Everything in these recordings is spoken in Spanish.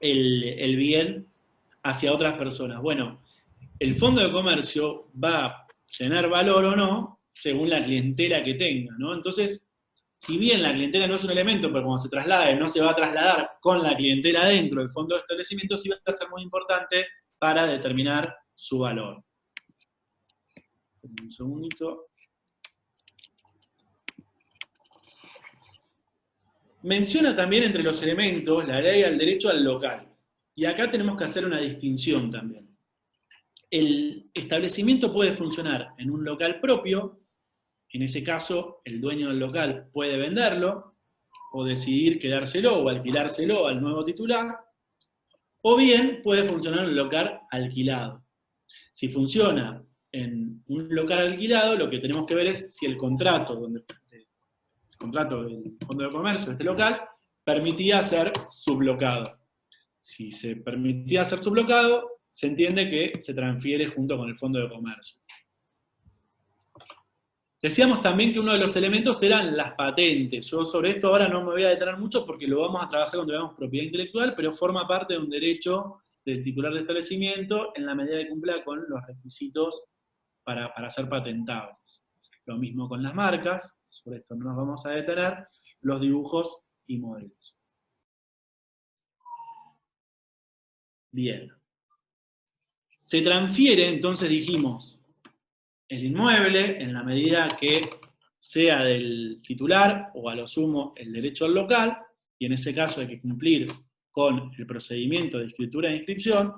el bien hacia otras personas. Bueno, el fondo de comercio va a tener valor o no según la clientela que tenga, ¿no? Entonces, si bien la clientela no es un elemento, pero cuando se traslade no se va a trasladar con la clientela dentro del fondo de establecimiento, sí va a ser muy importante para determinar su valor. Un segundito. Menciona también entre los elementos la ley al derecho al local. Y acá tenemos que hacer una distinción también. El establecimiento puede funcionar en un local propio, en ese caso el dueño del local puede venderlo, o decidir quedárselo o alquilárselo al nuevo titular, o bien puede funcionar en un local alquilado. Si funciona en un local alquilado, lo que tenemos que ver es si el contrato del Fondo de Comercio, de este local, permitía ser sublocado. Si se permitía ser sublocado, se entiende que se transfiere junto con el Fondo de Comercio. Decíamos también que uno de los elementos eran las patentes. Yo sobre esto ahora no me voy a detener mucho porque lo vamos a trabajar cuando veamos propiedad intelectual, pero forma parte de un derecho del titular del establecimiento en la medida que cumpla con los requisitos para ser patentables. Lo mismo con las marcas, sobre esto no nos vamos a detener, los dibujos y modelos. Bien. Se transfiere, entonces dijimos, el inmueble en la medida que sea del titular o a lo sumo el derecho al local, y en ese caso hay que cumplir con el procedimiento de escritura e inscripción,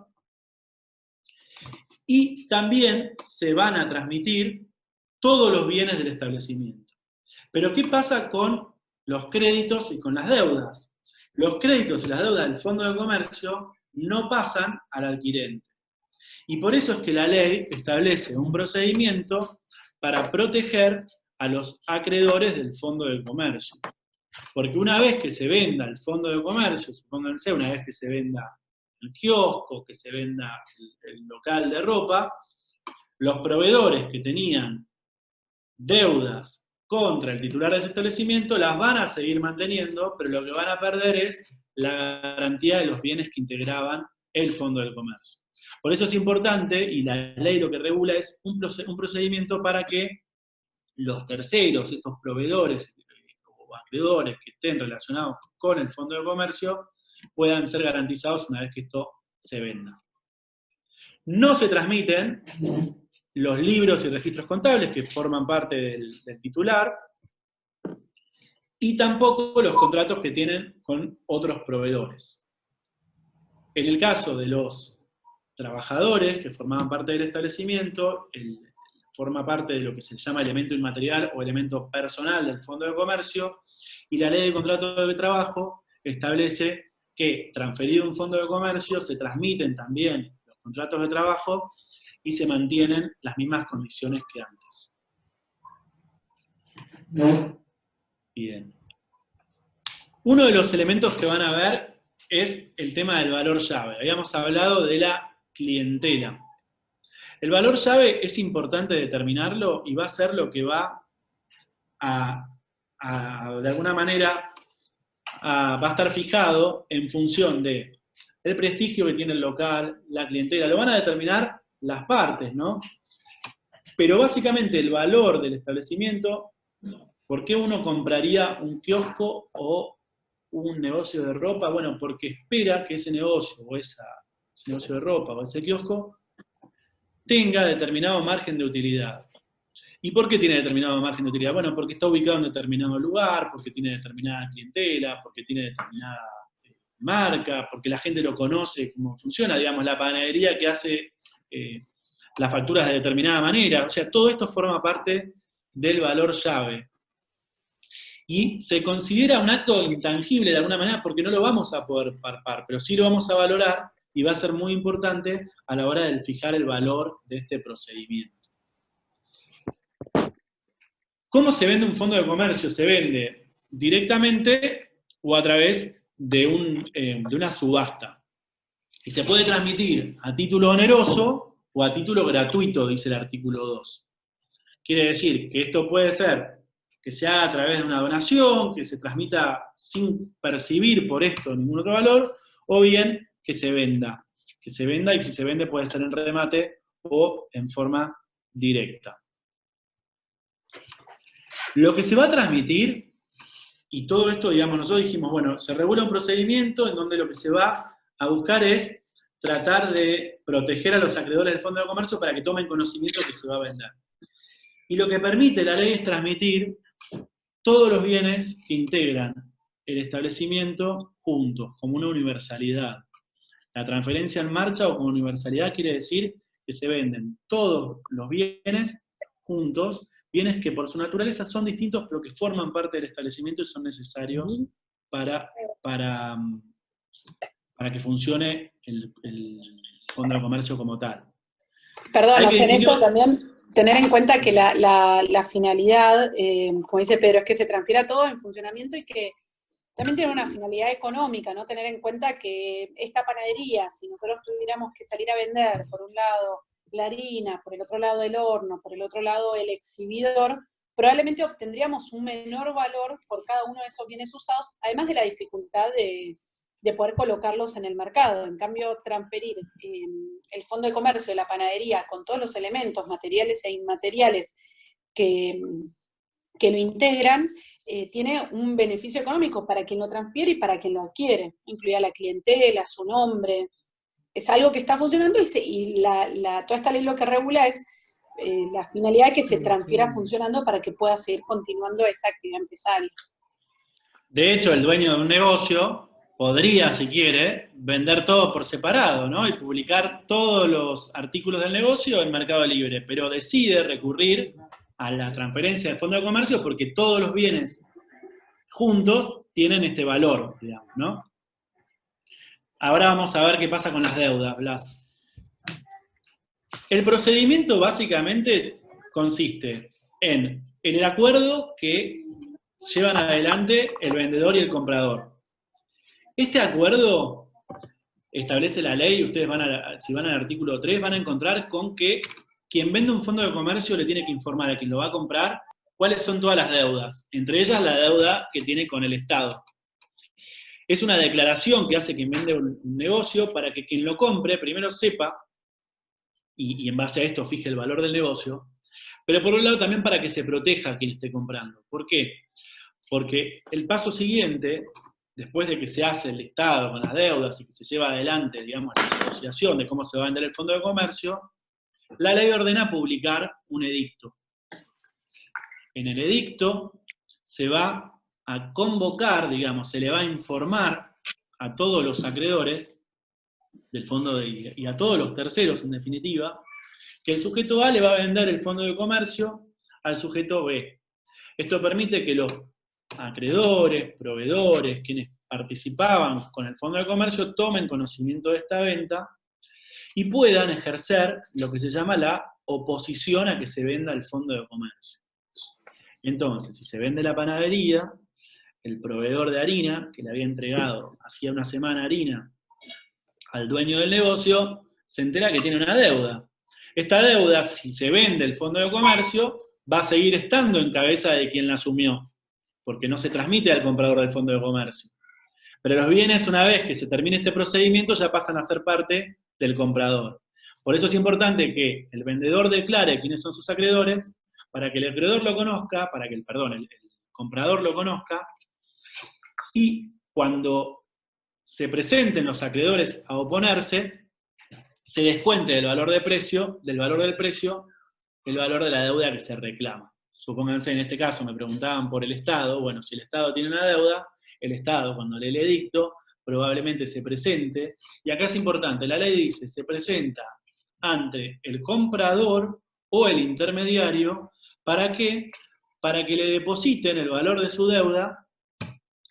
y también se van a transmitir todos los bienes del establecimiento. Pero ¿qué pasa con los créditos y con las deudas? Los créditos y las deudas del Fondo de Comercio no pasan al adquirente. Y por eso es que la ley establece un procedimiento para proteger a los acreedores del Fondo de Comercio. Porque una vez que se venda el Fondo de Comercio, supónganse, una vez que se venda el kiosco, que se venda el local de ropa, los proveedores que tenían deudas contra el titular de ese establecimiento las van a seguir manteniendo, pero lo que van a perder es la garantía de los bienes que integraban el Fondo del Comercio. Por eso es importante, y la ley lo que regula es un procedimiento para que los terceros, estos proveedores o acreedores que estén relacionados con el Fondo de Comercio, puedan ser garantizados una vez que esto se venda. No se transmiten los libros y registros contables que forman parte del titular, y tampoco los contratos que tienen con otros proveedores. En el caso de los trabajadores que formaban parte del establecimiento, forma parte de lo que se llama elemento inmaterial o elemento personal del Fondo de Comercio, y la Ley de Contratos de Trabajo establece que, transferido un Fondo de Comercio, se transmiten también los contratos de trabajo y se mantienen las mismas condiciones que antes. Bien. Uno de los elementos que van a ver es el tema del valor llave. Habíamos hablado de la clientela. El valor llave es importante determinarlo y va a ser lo que va de alguna manera, va a estar fijado en función de el prestigio que tiene el local, la clientela. Lo van a determinar las partes, ¿no? Pero básicamente el valor del establecimiento, ¿por qué uno compraría un kiosco o un negocio de ropa? Bueno, porque espera que ese negocio o ese negocio de ropa o ese kiosco tenga determinado margen de utilidad. ¿Y por qué tiene determinado margen de utilidad? Bueno, porque está ubicado en determinado lugar, porque tiene determinada clientela, porque tiene determinada marca, porque la gente lo conoce, cómo funciona, digamos, la panadería que hace las facturas de determinada manera. O sea, todo esto forma parte del valor llave. Y se considera un acto intangible de alguna manera porque no lo vamos a poder palpar, pero sí lo vamos a valorar y va a ser muy importante a la hora de fijar el valor de este procedimiento. ¿Cómo se vende un fondo de comercio? Se vende directamente o a través de una subasta. Y se puede transmitir a título oneroso o a título gratuito, dice el artículo 2. Quiere decir que esto puede ser que se haga a través de una donación, que se transmita sin percibir por esto ningún otro valor, o bien que se venda. Que se venda, y si se vende puede ser en remate o en forma directa. Lo que se va a transmitir, y todo esto, digamos, nosotros dijimos, bueno, se regula un procedimiento en donde lo que se va a buscar es tratar de proteger a los acreedores del Fondo de Comercio para que tomen conocimiento que se va a vender. Y lo que permite la ley es transmitir todos los bienes que integran el establecimiento juntos, como una universalidad. La transferencia en marcha o como universalidad quiere decir que se venden todos los bienes juntos, bienes que por su naturaleza son distintos, pero que forman parte del establecimiento y son necesarios para que funcione el Fondo de Comercio como tal. Perdón, o sea, en esto también tener en cuenta que la finalidad, como dice Pedro, es que se transfiera todo en funcionamiento y que también tiene una finalidad económica, ¿no? Tener en cuenta que esta panadería, si nosotros tuviéramos que salir a vender, por un lado, la harina, por el otro lado el horno, por el otro lado el exhibidor, probablemente obtendríamos un menor valor por cada uno de esos bienes usados, además de la dificultad de poder colocarlos en el mercado. En cambio, transferir el Fondo de Comercio de la panadería con todos los elementos materiales e inmateriales que lo integran, tiene un beneficio económico para quien lo transfiere y para quien lo adquiere, incluida la clientela, su nombre. Es algo que está funcionando y toda esta ley lo que regula es la finalidad de que se transfiera funcionando para que pueda seguir continuando esa actividad empresaria. De hecho, el dueño de un negocio podría, si quiere, vender todo por separado, ¿no? Y publicar todos los artículos del negocio en Mercado Libre, pero decide recurrir a la transferencia del Fondo de Comercio porque todos los bienes juntos tienen este valor, digamos, ¿no? Ahora vamos a ver qué pasa con las deudas, Blas. El procedimiento básicamente consiste en el acuerdo que llevan adelante el vendedor y el comprador. Este acuerdo establece la ley, ustedes si van al artículo 3, van a encontrar con que quien vende un fondo de comercio le tiene que informar a quien lo va a comprar cuáles son todas las deudas, entre ellas la deuda que tiene con el Estado. Es una declaración que hace quien vende un negocio para que quien lo compre primero sepa, y en base a esto fije el valor del negocio, pero por un lado también para que se proteja a quien esté comprando. ¿Por qué? Porque el paso siguiente, después de que se hace el listado con las deudas y que se lleva adelante, digamos, la negociación de cómo se va a vender el Fondo de Comercio, la ley ordena publicar un edicto. En el edicto se va a convocar, digamos, se le va a informar a todos los acreedores del fondo y a todos los terceros, en definitiva, que el sujeto A le va a vender el Fondo de Comercio al sujeto B. Esto permite que los acreedores, proveedores, quienes participaban con el Fondo de Comercio, tomen conocimiento de esta venta y puedan ejercer lo que se llama la oposición a que se venda el Fondo de Comercio. Entonces, si se vende la panadería, el proveedor de harina, que le había entregado hacía una semana harina al dueño del negocio, se entera que tiene una deuda. Esta deuda, si se vende el Fondo de Comercio, va a seguir estando en cabeza de quien la asumió, porque no se transmite al comprador del Fondo de Comercio. Pero los bienes, una vez que se termine este procedimiento, ya pasan a ser parte del comprador. Por eso es importante que el vendedor declare quiénes son sus acreedores, para que el acreedor lo conozca, para que el comprador lo conozca, y cuando se presenten los acreedores a oponerse, se descuente del valor del precio, el valor de la deuda que se reclama. Supónganse, en este caso me preguntaban por el Estado. Bueno, si el Estado tiene una deuda, el Estado, cuando lee el edicto, probablemente se presente, y acá es importante, la ley dice, se presenta ante el comprador o el intermediario, ¿para qué? Para que le depositen el valor de su deuda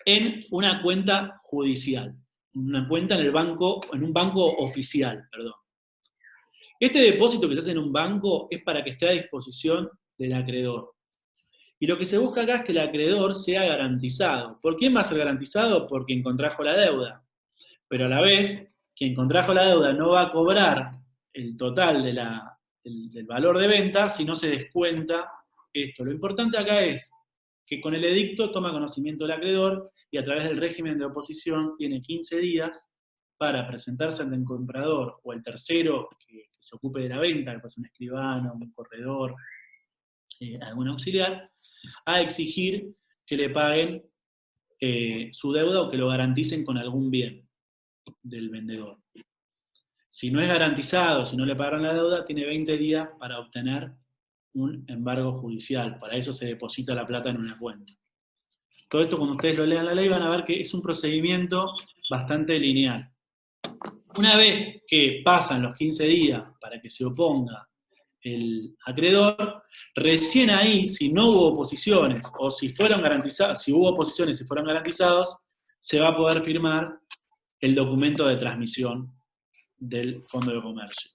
en una cuenta judicial, una cuenta en un banco oficial, perdón. Este depósito que se hace en un banco es para que esté a disposición del acreedor. Y lo que se busca acá es que el acreedor sea garantizado. ¿Por quién va a ser garantizado? Por quien contrajo la deuda. Pero a la vez, quien contrajo la deuda no va a cobrar el total del valor de venta si no se descuenta esto. Lo importante acá es que con el edicto toma conocimiento el acreedor y a través del régimen de oposición tiene 15 días para presentarse ante el comprador o el tercero que se ocupe de la venta, que puede ser un escribano, un corredor, algún auxiliar, a exigir que le paguen su deuda o que lo garanticen con algún bien del vendedor. Si no es garantizado, si no le pagaron la deuda, tiene 20 días para obtener un embargo judicial. Para eso se deposita la plata en una cuenta. Todo esto, cuando ustedes lo lean la ley, van a ver que es un procedimiento bastante lineal. Una vez que pasan los 15 días para que se oponga el acreedor, recién ahí, si no hubo oposiciones, o si fueron garantizados, si hubo oposiciones y fueron garantizados, se va a poder firmar el documento de transmisión del Fondo de Comercio.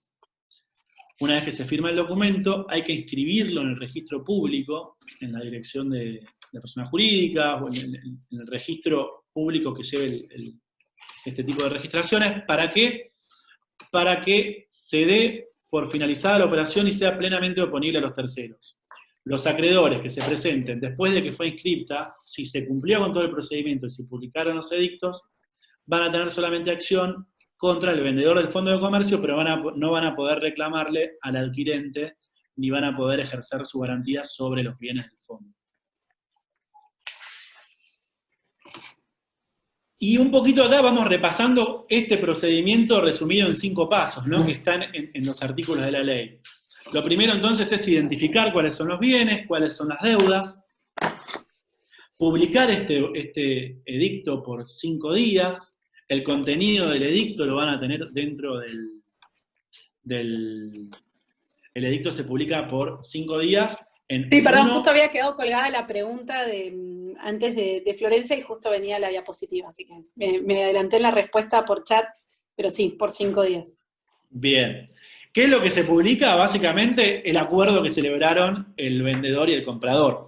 Una vez que se firma el documento, hay que inscribirlo en el registro público, en la dirección de personas jurídicas, o en el registro público que lleve este tipo de registraciones. ¿Para qué? Para que se dé por finalizada la operación y sea plenamente oponible a los terceros. Los acreedores que se presenten después de que fue inscripta, si se cumplió con todo el procedimiento y si publicaron los edictos, van a tener solamente acción contra el vendedor del Fondo de Comercio, pero no van a poder reclamarle al adquirente, ni van a poder ejercer su garantía sobre los bienes del fondo. Y un poquito acá vamos repasando este procedimiento resumido en 5 pasos, ¿no?, que están en los artículos de la ley. Lo primero entonces es identificar cuáles son los bienes, cuáles son las deudas, publicar este edicto por 5 días, el contenido del edicto lo van a tener dentro el edicto se publica por 5 días. Sí, perdón, justo había quedado colgada la pregunta antes de Florencia y justo venía la diapositiva, así que me adelanté en la respuesta por chat, pero sí, por 5 días. Bien. ¿Qué es lo que se publica? Básicamente el acuerdo que celebraron el vendedor y el comprador.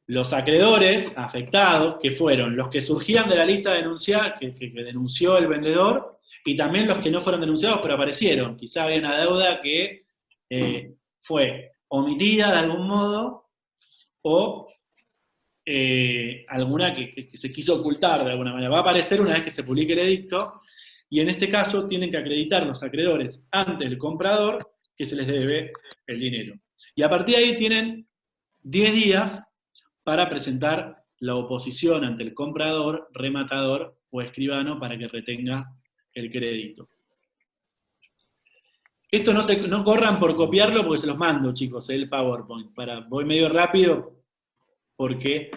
Los acreedores afectados, que fueron los que surgían de la lista denunciada, que denunció el vendedor, y también los que no fueron denunciados pero aparecieron. Quizá había una deuda que fue omitida de algún modo, o alguna que se quiso ocultar de alguna manera. Va a aparecer una vez que se publique el edicto, y en este caso tienen que acreditar los acreedores ante el comprador que se les debe el dinero. Y a partir de ahí tienen 10 días para presentar la oposición ante el comprador, rematador o escribano para que retenga el crédito. Esto no corran por copiarlo porque se los mando, chicos, el PowerPoint. Voy medio rápido porque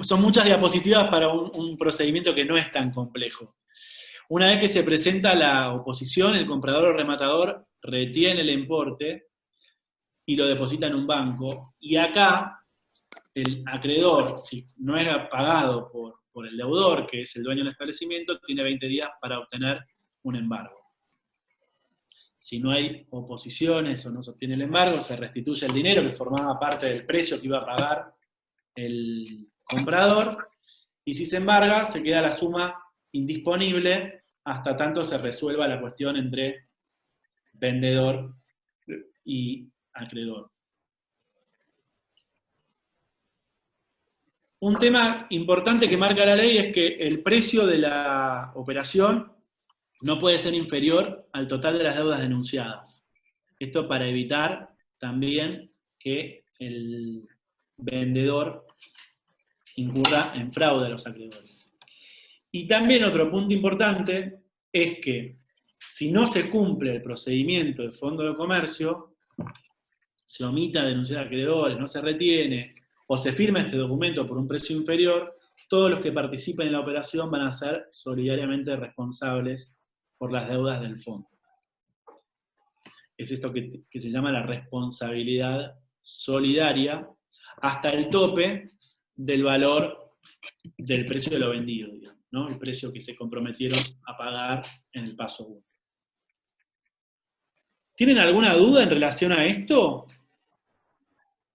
son muchas diapositivas para un procedimiento que no es tan complejo. Una vez que se presenta la oposición, el comprador o rematador retiene el importe y lo deposita en un banco. Y acá, el acreedor, si no era pagado por el deudor, que es el dueño del establecimiento, tiene 20 días para obtener un embargo. Si no hay oposiciones o no se obtiene el embargo, se restituye el dinero que formaba parte del precio que iba a pagar el comprador, y si se embarga, se queda la suma indisponible hasta tanto se resuelva la cuestión entre vendedor y acreedor. Un tema importante que marca la ley es que el precio de la operación no puede ser inferior al total de las deudas denunciadas. Esto para evitar también que el vendedor incurra en fraude a los acreedores. Y también otro punto importante es que si no se cumple el procedimiento del Fondo de Comercio, se omite a denunciar a acreedores, no se retiene, o se firma este documento por un precio inferior, todos los que participen en la operación van a ser solidariamente responsables por las deudas del fondo. Es esto que se llama la responsabilidad solidaria, hasta el tope del valor del precio de lo vendido, digamos, ¿no? El precio que se comprometieron a pagar en el paso 1. ¿Tienen alguna duda en relación a esto?